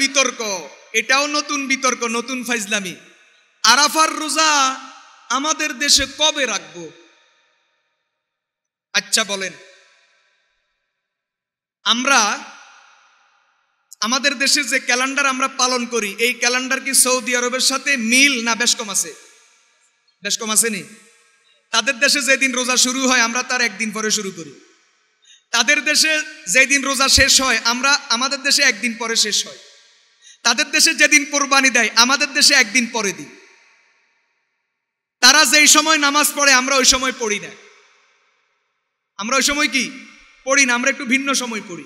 বিতর্ক, এটাও নতুন বিতর্ক, নতুন ফাইজলামি। আরাফার রোজা আমাদের দেশে কবে রাখবো? আচ্ছা বলেন, আমরা আমাদের দেশে যে ক্যালেন্ডার আমরা পালন করি, এই ক্যালেন্ডার কি সৌদি আরবের সাথে মিল না বেশ কম আছে? বেশ কম আছে নি? তাদের দেশে যেদিন রোজা শুরু হয় আমরা তার একদিন পরে শুরু করি। তাদের দেশে যেদিন রোজা শেষ হয় আমরা আমাদের দেশে একদিন পরে শেষ হয়। তাদের দেশে যেদিন কোরবানি দেয় আমাদের দেশে একদিন পরে দিই। তারা যেই সময় নামাজ পড়ে আমরা ওই সময় পড়ি না। আমরা ওই সময় কি পড়ি না, আমরা একটু ভিন্ন সময় পড়ি।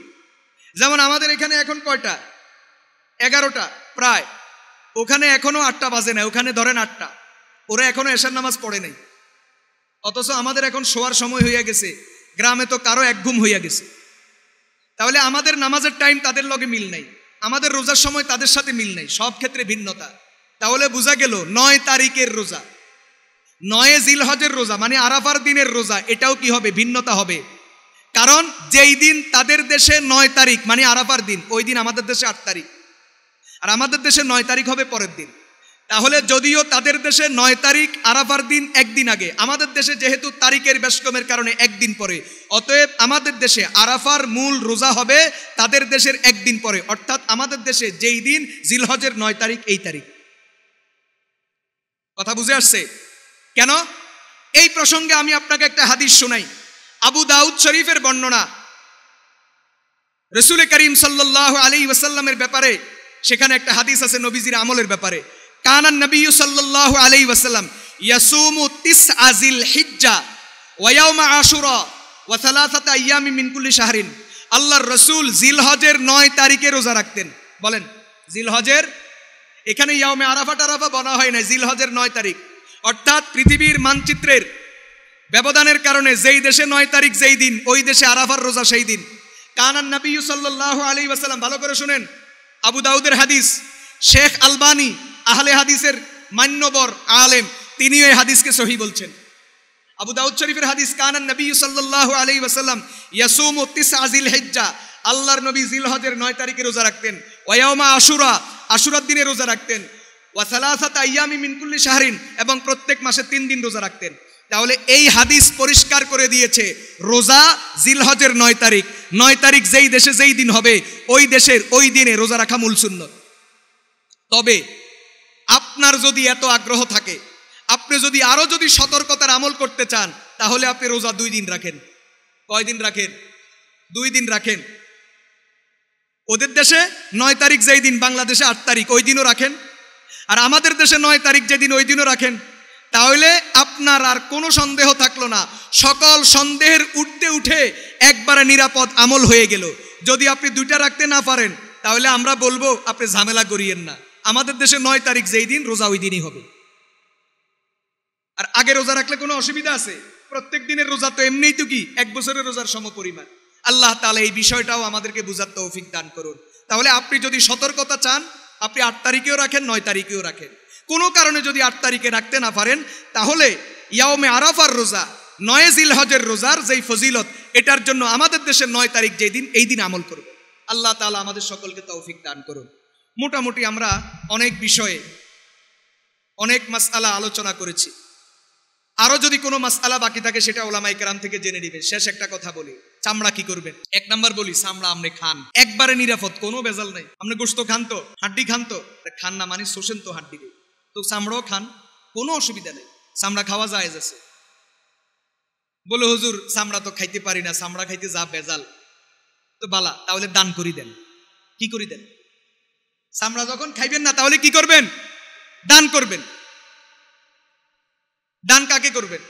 যেমন আমাদের এখানে এখন কয়টা? 11টা প্রায়। ওখানে এখনো 8টা বাজে না, ওখানে ধরেন 8টা। ওরা এখনো এশার নামাজ পড়ে নাই, অথচ আমাদের এখন শোয়ার সময় হইয়া গেছে। গ্রামে তো কারো এক ঘুম হইয়া গেছে। তাহলে আমাদের নামাজের টাইম তাদের লগে মিল নাই, আমাদের রোজার সময় তাদের সাথে মিল নাই, সব ক্ষেত্রে ভিন্নতা। তাহলে বোঝা গেল 9 তারিখের রোজা, 9 জিলহজের রোজা মানে আরাফার দিনের রোজা, এটাও কি হবে? ভিন্নতা হবে। কারণ যেই দিন তাদের দেশে 9 তারিখ মানে আরাফার দিন, ওই দিন আমাদের দেশে 8 তারিখ, আর আমাদের দেশে 9 তারিখ হবে পরের দিন। তাহলে যদিও তাদের দেশে 9 তারিখ আরাফার দিন একদিন আগে, আমাদের দেশে যেহেতু তারিখের বেশকমের কারণে একদিন পরে, অতএব আমাদের দেশে আরাফার মূল রোজা হবে তাদের দেশের একদিন পরে। অর্থাৎ আমাদের দেশে যেই দিন জিলহজের 9 তারিখ এই তারিখ। কথা বুঝে আসছে? কেন? এই প্রসঙ্গে আমি আপনাকে একটা হাদিস শোনাই। আবু দাউদ শরীফের বর্ণনা, রাসূল করিম সাল্লাল্লাহু আলাইহি ওয়াসাল্লামের ব্যাপারে সেখানে একটা হাদিস আছে নবীজির আমলের ব্যাপারে। কানান নবী সাল্লাল্লাহু আলাইহি ওয়াসাল্লাম ইয়াসুমু তিসআ জিলহিজ্জা ওয়া ইয়াউমা আশুরা ওয়া সালাসাতা আইয়ামি মিন কুল্লি শাহরিন। আল্লাহর রাসূল জিলহজের 9 তারিখে রোজা রাখতেন। বলেন জিলহজের, এখানে ইয়াউমে আরাফা টারাফা বলা হয় না, জিলহজের 9 তারিখ। অর্থাৎ পৃথিবীর মানচিত্রের ব্যবধানের কারণে যেই দেশে 9 তারিখ যেই দিন, ওই দেশে আরাফার রোজা সেই দিন। কানান নবী সাল্লাল্লাহু আলাইহি ওয়াসাল্লাম, ভালো করে শুনেন, আবু দাউদের হাদিস। শেখ আলবানী আহলে হাদিসের মান্যবর আলেম, তিনি এই হাদিসকে সহিহ বলছেন। আবু দাউদ শরীফের হাদিস, কানান নবী সাল্লাল্লাহু আলাইহি ওয়াসাল্লাম ইয়াসুমু তিসআ জিলহিজ্জা, আল্লাহর নবী জিলহজের 9 তারিখে রোজা রাখতেন। ওয়া ইয়াউমা আশুরা, আশুরার দিনে রোজা রাখতেন। ওয়া সালাসাতা আইয়ামি মিন কুল্লি শাহরিন, এবং প্রত্যেক মাসে 3 দিন রোজা রাখতেন। তাহলে এই হাদিস পরিষ্কার করে দিয়েছে রোজা জিলহজের 9 তারিখ। 9 তারিখ যেই দেশে যেই দিন হবে ওই দেশের ওই দিনে রোজা রাখা মূল সুন্নত। তবে আপনার যদি এত আগ্রহ থাকে, আপনি যদি আরো যদি সতর্কতার আমল করতে চান, তাহলে আপনি রোজা 2 দিন রাখেন। কয় দিন রাখেন? 2 দিন রাখেন। ওদের দেশে 9 তারিখ যেই দিন, বাংলাদেশে 8 তারিখ, ওই দিনও রাখেন। আর আমাদের দেশে 9 তারিখ যেদিন, ওই দিনও রাখেন। তাহলে আপনার আর কোনো সন্দেহ থাকলো না, সকল সন্দেহের উঠতে উঠে একবারে নিরাপদ আমল হয়ে গেল। যদি আপনি 2টা রাখতে না পারেন, তাহলে আমরা বলবো আপনি ঝামেলা করিয়েন না। আমাদের দেশে 9 তারিখ যেই দিন রোজা ওই দিনই হবে। আর আগে রোজা রাখলে কোনো অসুবিধা আছে? প্রত্যেক দিনের রোজা তো এমনিই তো কি 1 বছরের রোজার সমপরিমাণ। আল্লাহ তাআলা এই বিষয়টাও আমাদেরকে বুঝার তৌফিক দান করুন। তাহলে আপনি যদি সতর্কতা চান, আপনি 8 তারিখেও রাখেন, 9 তারিখেও রাখেন। কোনো কারণে যদি 8 তারিখে রাখতে না পারেন, তাহলে ইয়াউমে আরাফার রোজা, 9 জিলহজের রোজার যেই ফজিলত, এটার জন্য আমাদের দেশে 9 তারিখ যেই দিন, এই দিন আমল করবেন। আল্লাহ তাআলা আমাদের সকলকে তৌফিক দান করুন। মোটামুটি আমরা অনেক বিষয়ে অনেক মাসআলা আলোচনা করেছি। আরো যদি কোনো মাসআলা বাকি থাকে সেটা উলামায়ে কেরাম থেকে জেনে নেবেন। শেষ একটা কথা বলি, চামড়া কি করবেন? 1 নাম্বার বলি, চামড়া আপনি খান, একবারে নিরাপদ, কোনো ভেজাল নাই। আপনি গোশত খান তো, হাড্ডি খান তো, খান না মানে শোষেন তো হাড্ডি, তো চামড়াও খান, কোনো অসুবিধা নেই, চামড়া খাওয়া জায়েজ আছে। বলে হুজুর চামড়া তো খাইতে পারি না, চামড়া খাইতে যা ভেজাল, তো বালা, তাহলে দান করি দেন। কি করি দেন? চামড়া যখন খাইবেন না, তাহলে কি করবেন? দান করবেন। দান কাকে করবেন?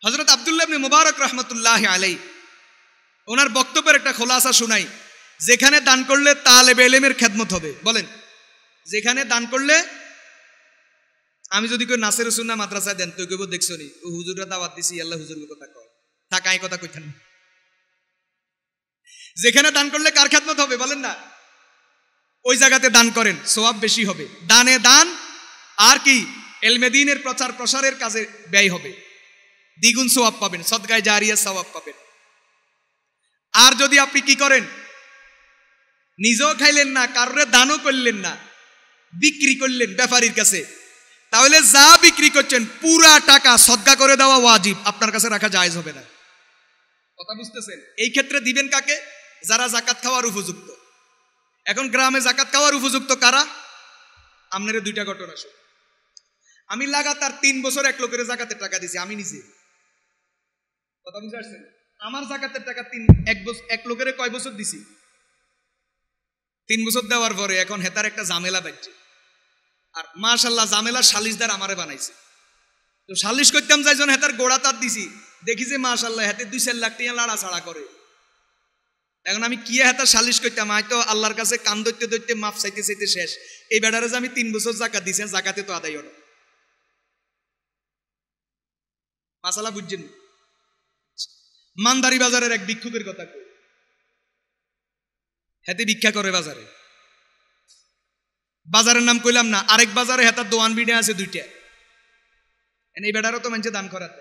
হযরত আব্দুল্লাহ ইবনে মুবারক রাহমাতুল্লাহি আলাইহি, ওনার বক্তব্যের একটা খোলাসা শোনাই। যেখানে দান করলে তালেবে ইলমের খেদমত হবে। বলেন, যেখানে দান করলে, আমি যদি কেউ নাসির সুন্নাহ মাদ্রাসায় দেন, তো কেউ দেখছো নি ও হুজুররা দাওয়াত দিছি, আল্লাহ হুজুরের কথা কয়, থাকাই কথা কইতেন। যেখানে দান করলে কার খেদমত হবে বলেন না? ওই জায়গাতে দান করেন, সওয়াব বেশি হবে। দানে দান, আর কি ইলমে দ্বীনের প্রচার প্রসারের কাজে ব্যয় হবে, দ্বিগুণ সওয়াব পাবেন, সদকায়ে জারিয়া সওয়াব পাবেন। আর যদি আপনি কি করেন, নিজেও খাইলেন না, কারোরে দানও করলেন না, বিক্রি করলেন ব্যাপারীর কাছে, তাহলে যা বিক্রি করছেন পুরা টাকা সদকা করে দেওয়া ওয়াজিব, আপনার কাছে রাখা জায়েজ হবে না। কথা বুঝতেছেন? এই ক্ষেত্রে দিবেন কাকে? যারা জাকাত খাওয়ার উপযুক্ত। এখন গ্রামে জাকাত খাওয়ার উপযুক্ত কারা? আপনার দুইটা ঘটনা শুনুন। আমি লাগাতার 3 বছর এক লোকের জাকাতের টাকা দিছি, আমি নিজে। কথা বুঝতে পারছেন? আমার জাকাতের টাকা এক লোকের কয় বছর দিছি? 3 বছর দেওয়ার পরে এখন হেতার একটা ঝামেলা বাজছে, আর মাশাআল্লাহ ঝামেলা সালিশদার আমারে বানাইছে। তো সালিশ করতাম যাইজন হেতার গোড়া তার দিছি, দেখি যে মাশাআল্লাহ হেতে 2-4 লাখ টাকা লাড়া ছাড়া করে। এখন আমি কি হেতার সালিশ করতাম, হয়তো আল্লাহর কাছে কান ধরতে ধরতে মাফ চাইতে চাইতে শেষ। এই বেটারে যে আমি 3 বছর জাকাত দিছেন, জাকাতে তো আদায় হলো। মাসালা বুঝছেন? মানদারি বাজারের এক ভিক্ষুকের কথা কই, হেতে ভিক্ষা করে বাজারে। বাজারের নাম কইলাম না, আরেক বাজারে হেতার দোয়ান বিড়ে আছে 2টা। এই বেটারও তো মানুষে দান করাতে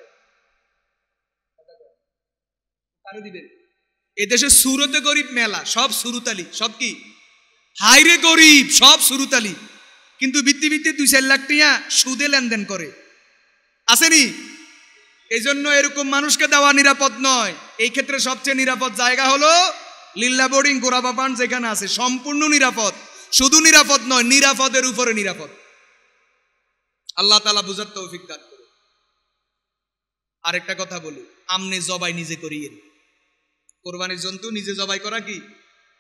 পারে দিবেন। এই দেশে সুরতে গরিব মেলা, সব সুরুতালি, সব কি হাইরে গরিব, সব সুরুতালি, কিন্তু বৃত্তি 2-4 লাখ টাকা সুদে লেনদেন করে, আসেনি? এই জন্য এরকম মানুষকে দেওয়া নিরাপদ নয়। এই ক্ষেত্রে সবচেয়ে নিরাপদ জায়গা হলো লিল্লা বোর্ডিং, গোরাবাপান যেখানে আছে, সম্পূর্ণ নিরাপদ। শুধু নিরাপদ নয়, নিরাপদের উপরে নিরাপদ। আল্লাহ তাআলা বুঝার তৌফিক দান করুন। আরেকটা কথা বলি, আমনে জবাই নিজে করিয়েন। কোরবানির জন্তু নিজে জবাই করা কি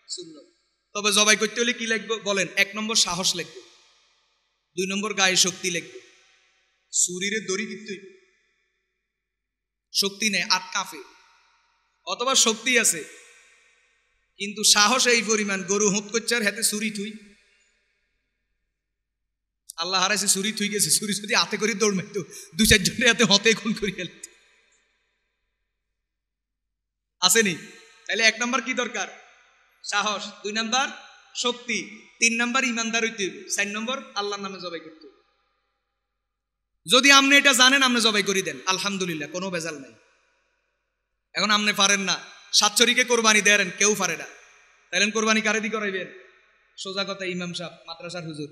সুন্নাত। তবে জবাই করতে হলে কি লাগবে বলেন? 1 নম্বর সাহস লাগবে, 2 নম্বর গায়ে শক্তি লাগবে। শরীরে দড়ি দিতে শক্তি নেই, আর কাঁপে, অথবা শক্তি আছে কিন্তু সাহস এই পরিমাণ, গরু হুঁত করছে আর হাতে ছুরি থুই। আল্লাহ হারাইছে, ছুরি থুই গেছে, ছুরি যদি হাতে করে দৌড় মারতো 2-4 জনের হাতে হতে খুন করি গেল, আসেনি? তাহলে 1 নম্বর কি দরকার? সাহস, 2 নম্বর শক্তি, 3 নম্বর ইমানদার হইতে হবে, 4 নম্বর আল্লাহর নামে জবাই করতে হবে। যদি আপনি এটা জানেন, আপনি জবাই করে দেন, আলহামদুলিল্লাহ, কোনো বেজাল নাই। এখন আপনি পারেন না, সাতচরিকে কোরবানি দেন, কেউ পারে না, তাইলেন কোরবানি কারে দি করাইবেন? সোজা কথা, ইমাম সাহেব, মাদ্রাসার হুজুর।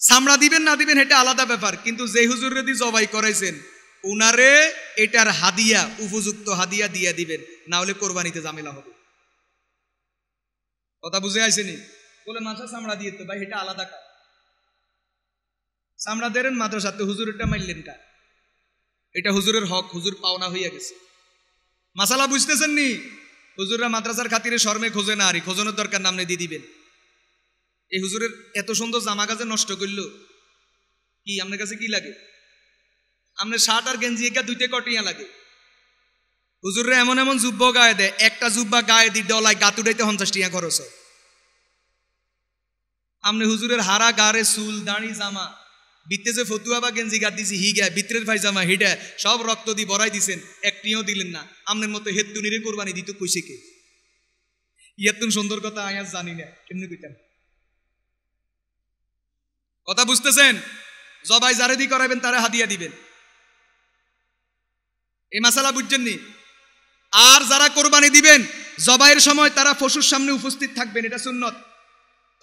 চামড়া দিবেন না দিবেন এটা আলাদা ব্যাপার, কিন্তু যে হুজুরে দি জবাই করাইছেন উনারে এটার হাদিয়া, উপযুক্ত হাদিয়া দিয়ে দিবেন, না হলে কোরবানিতে ঝামেলা হবে। কথা বুঝে আইছেনি? বলে মাথা চামড়া দিয়ে তো ভাই, এটা আলাদা কাজ। চামড়া দেন মাদ্রাসাতে, হুজুরেরটা মারলেন কা? এটা হুজুরের হক, হুজুর পাওনা হইয়া গেছে। মাসালা বুঝতেছেন নি? হুজুররা মাদ্রাসার খাতিরে শর্মে খোঁজে না, আর খোঁজানোর দরকার নামনে দিয়ে দিবেন। এই হুজুরের এত সুন্দর জামা কাজে নষ্ট করলো কি? আপনার কাছে কি লাগে? আপনার শার্ট আর গেঞ্জি একা 2টা কটিয়া লাগে। হুজুররা এমন এমন জুব্ব গায়ে দেয়, একটা জুব্বা গায়ে দি ডলায় গাত উঠাইতে 50 টাকা খরচ হয়। আপনি হুজুরের হারা গাড়ে চুল, দাড়ি, জামা, বিত্তে যে ফতুয়া বা গেঞ্জি গাত দিছি হিগা, বিত্রের পায়জামা হিডা সব রক্ত দিয়ে ভরাই দিছেন, একটিও দিলেন না। আপনার মতো হেত্তুনিরে কোরবানি দিত কইছে কে? ইয়াতুন সুন্দর কথা আয়াজ জানি না, কেমনি কইতাম? কথা বুঝতেছেন? জবাই যারে দি করাবেন তারে হাদিয়া দিবেন, এই মাসালা বুঝছেন নি? আর যারা কোরবানি দিবেন জবাইয়ের সময় তারা পশুর সামনে উপস্থিত থাকবেন, এটা সুন্নত।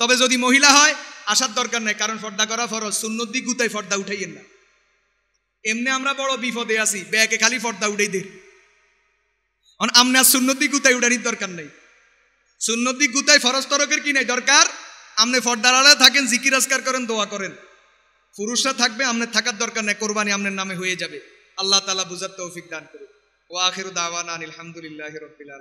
তবে যদি মহিলা হয় আসার দরকার নাই, কারণ পর্দা করা ফরজ। সুন্নত দি গুতাই পর্দা উঠাইয়েন না। এমনি আমরা বড় বিপদে আছি, ব্যাগে খালি পর্দা উঠাই দে। আপনার সুন্নত দি গুতাই উঠানির দরকার নাই। সুন্নত দি গুতাই ফরজ তরকের কি নাই দরকার? আপনি পর্দার আড়ালে থাকেন, জিকির আজকার করেন, দোয়া করেন। পুরুষরা থাকবে, আপনার থাকার দরকার নাই, কোরবানি আপনার নামে হয়ে যাবে। আল্লাহ তাআলা বুঝার তৌফিক দান করুন। ওয়া আখিরু দাওয়ানা আলহামদুলিল্লাহি রাব্বিল আলামিন।